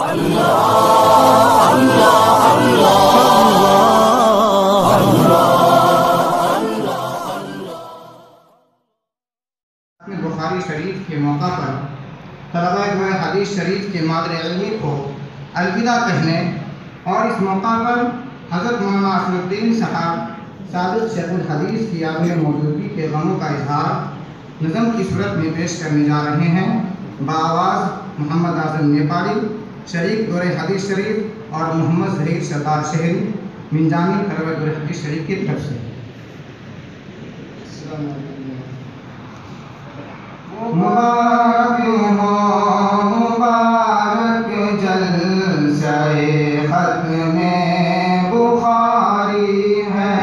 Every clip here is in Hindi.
बुखारी शरीफ के मौका पर तलबा हदीस शरीफ के मादर इल्मी को अलविदा कहने और इस मौका पर हज़रत मौलाना असदुद्दीन साहब सादिक़ शेखुल हदीस की याद में मौजूदगी के गमों का इजहार नज़म की सूरत में पेश करने जा रहे हैं। बाआवाज़ मोहम्मद आज़म नेपाली, शरीक दौरे हदीस शरीफ और मोहम्मद ज़हीर सरदार शहरी मिंजानी तलबा दौरे हदीस शरीफ की तरफ से। मुबारक हो मुबारक जलसाए खत्म बुखारी है,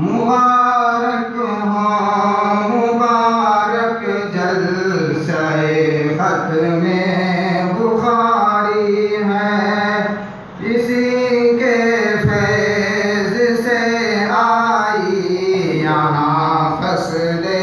मुबारक हो मुबारक जलसाए खत्म बुखारी है। इसी के फैज़ से आई यहाँ फसले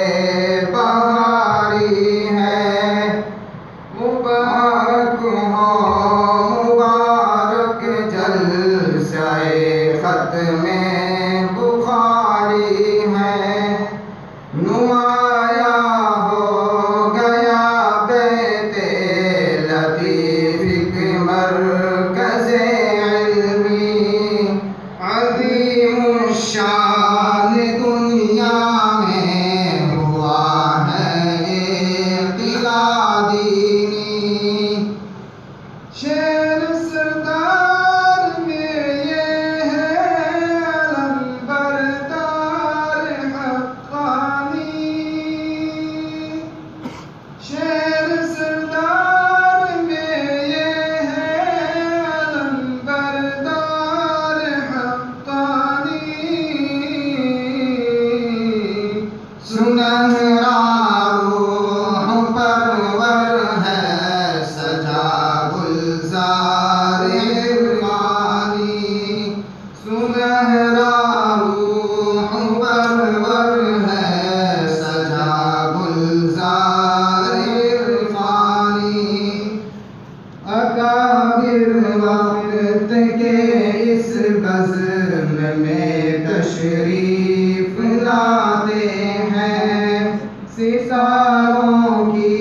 तशरीफ लाते हैं सितारों की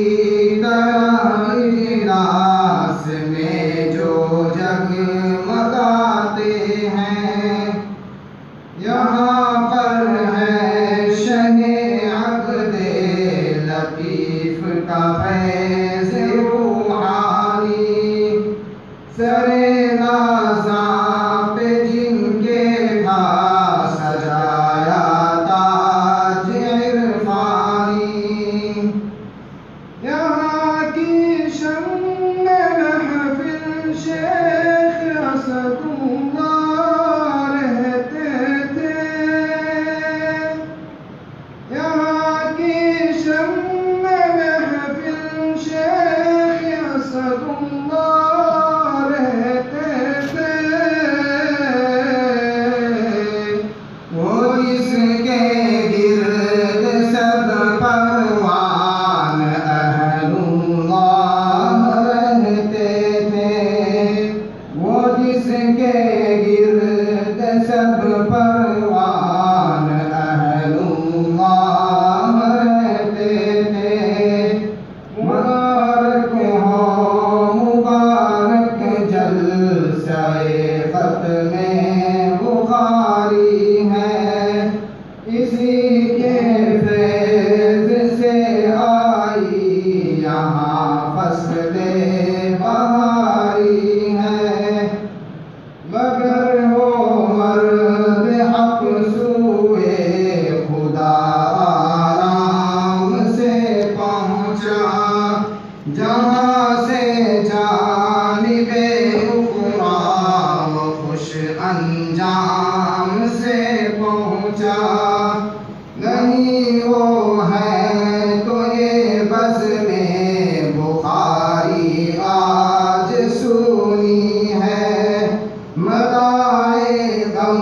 तरह इजलास में जो जगमगाते हैं। यहाँ पर है शने अक़्दे लतीफ़ का फैज़ रूहानी, सरे नाज़ा पे जिनके सजाया ताज इरफानी। यहाँ की शम्मे महफ़िल शेख असदुल्लाह रहते थे। यहाँ की शम्मे महफ़िल शेख असदुल्लाह जहाँ से जानिबे उक़राम खुश अंजाम से पहुँचा। नहीं वो है तो ये बज़ में बुखारी आज सुनी है। मदाए गम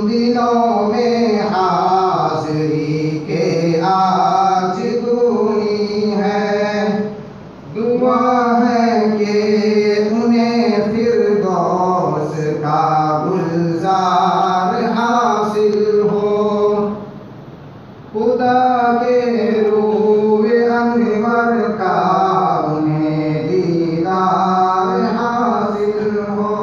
दिलों में हाज़री के आज दूनी है। दुआ है कि उन्हें फिरदौस का गुलजार हासिल हो। खुदा के रूए अनवर का उन्हें दीदार हासिल हो।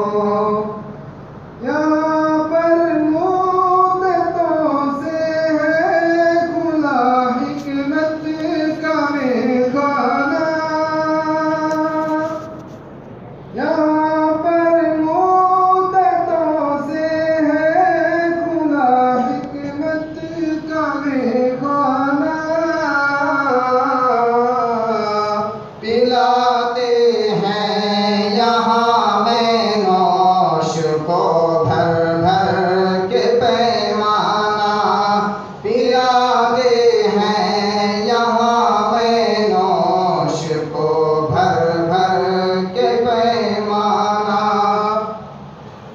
यहाँ पर मुद्दतों से है खुला हिकमत का मेखाना। यहाँ पर मुद्दतों से है खुला हिकमत का मेखाना। पिलाते हैं यहाँ में नौश को भर भर के पैमाना। पिलाते हैं यहाँ में नौश को भर भर के पैमाना।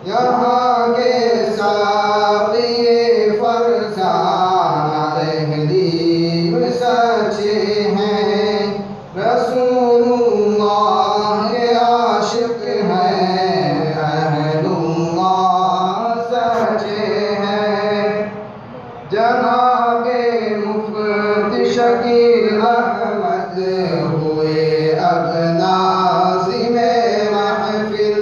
यहाँ के साक़िए फरसाना अहलीम सच्चे हैं। रसूलुल्लाह के आशिक हैं, अहलुल्लाह सच्चे हैं। जनाबे मुफ्ती शकील अहमद हुए अब नाज़िमे महफिल।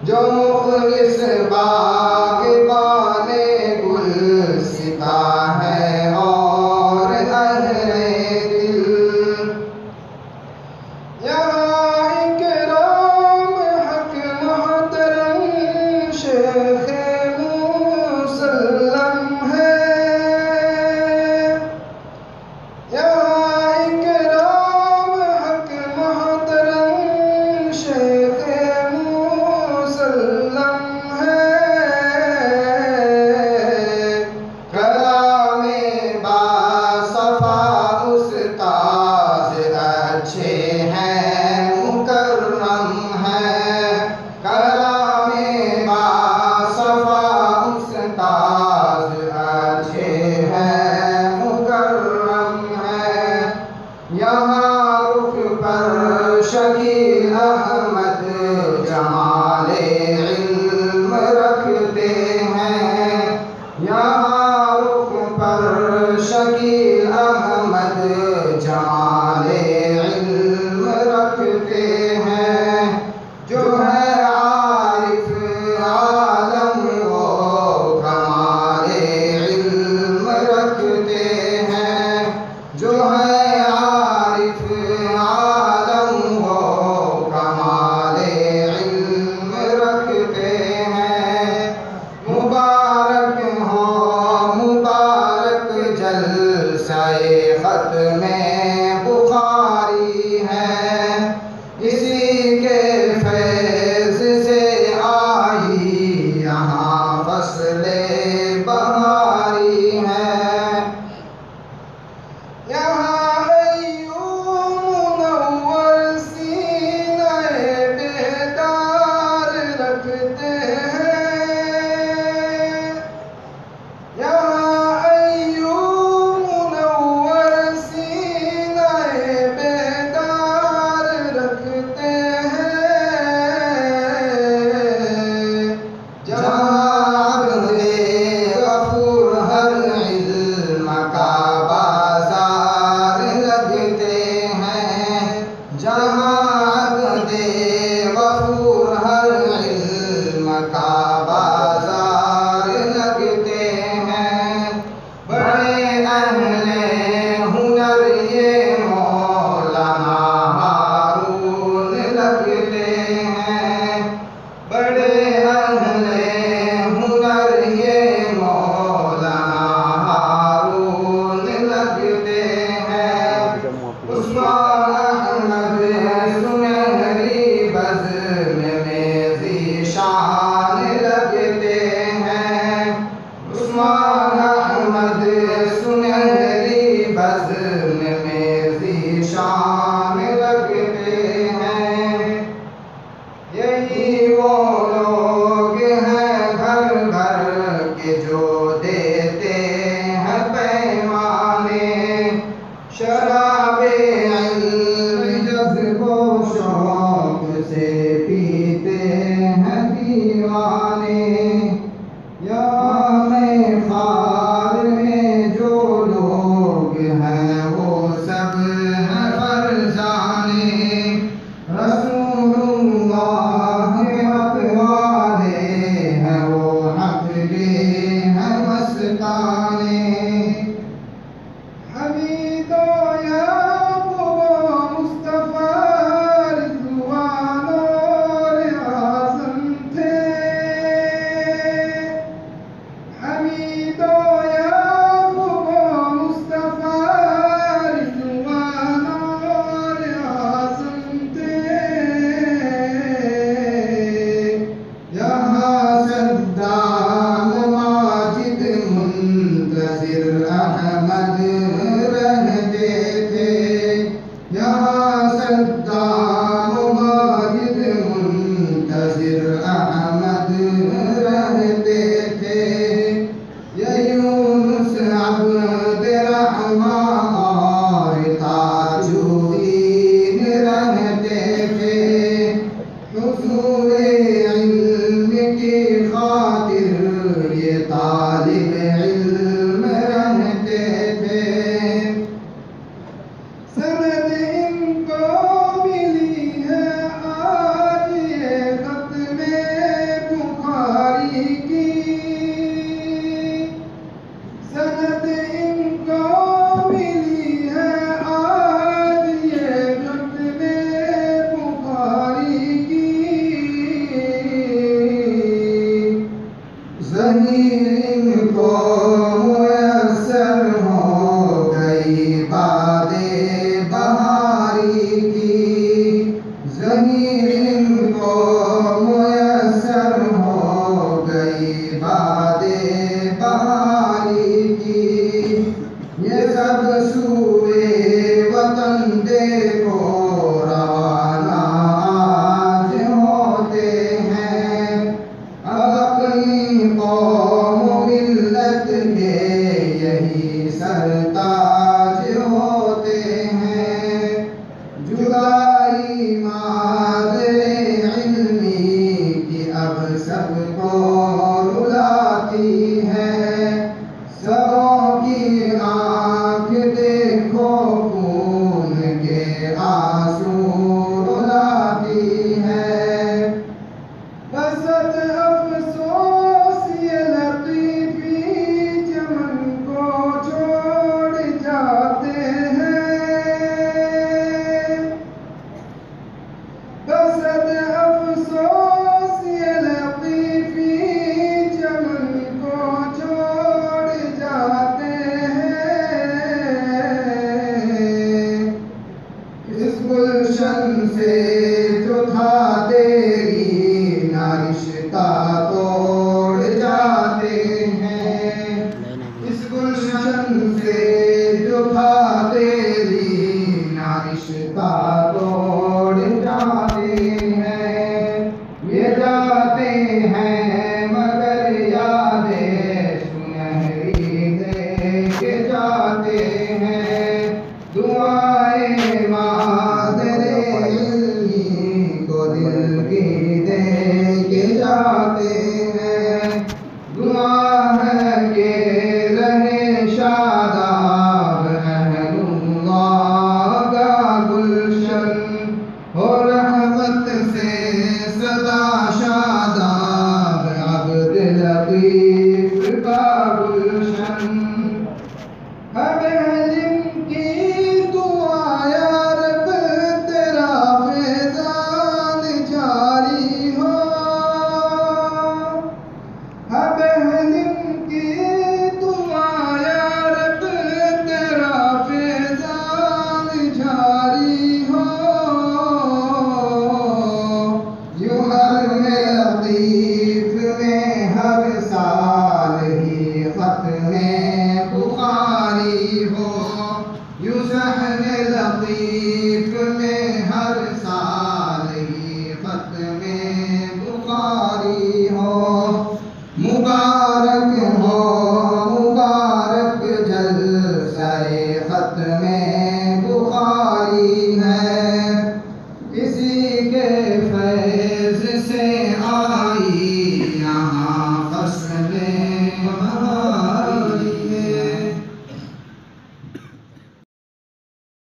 जो मुखलिस बाग़बाने गुलसिता है और अहले दिल। यहाँ इकराम हक मोहतरम शेख़े मुसल्लम है। यहाँ इकराम हक मोहतरम शेख़े मुसल्लम है। कलामे बासफ़ा उस्ताज़ अच्छे हैं, मुकर्रम हैं। कलामे बासफ़ा उस्ताज़ अच्छे हैं, मुकर्रम हैं। यहाँ रुख पर शकील अहमद जमाले इल्म रखते हैं। यहाँ रुख पर शकील अहमद जमाले इल्म रखते हैं। जो है आरिफ आलम वो कमाले इल्म रखते हैं। जो है आरिफ आलम वो कमाले इल्म रखते हैं। मुबारक हो मुबारक जलसाए ख़त्मे बुखारी है। इसी के फैज़ से आई यहाँ फ़सले बहारी है। यहाँ अय्यूब मुनव्वर सीने बेदार रखते हैं। यहाँ अय्यूब मुनव्वर सीने बेदार रखते हैं। जहाँ गफूर हर इल्म का बाजार लगते हैं। जहाँ गफूर हर इल्म का बाजार लगते हैं। बड़े अहले हुनर ये मौलाना हारून लगते हैं। बड़े अहले हुनर ये मौलाना हारून लगते हैं। उस्मान अहमद सुनहरे मादरे इल्मी की अब सबको रुलाती है। सबों की आँख देखो खून के आंसू रुलाती है। कसरत अफसोस ये लतीफ़ी चमन को छोड़ जाते हैं। कसरत अफसोस ये लतीफ़ी चमन को छोड़ जाते हैं। इस गुलशन से जो था तेरी ना रिश्ता तोड़ जाते हैं। इस गुलशन से जो था तेरी ना रिश्ता तोड़ जाते हैं। ये जाते हैं मगर यादें सुनहरी दे के जाते हैं। दुआएं मादरे इल्मी को दिल की दे के जाते हैं। दुआ है कि रहे शादाब अहलुल्लाह का गुलशन, हो रहमत से सदा शादाब अब्द लतीफ का गुलशन। हमें जिनकी दुआ या रब तेरा फैज़ान जारी हो। हमें जिनकी दुआ या रब तेरा फैज़ान जारी हो। यूं हर में लतीफ़ में हर साल ही खत में बुखारी हो। यूं सहन लतीफ़ में हर साल ही खत में बुखारी हो। मुबारक हो मुबारक जलसाए खत में बुखारी है। किसी के फैज़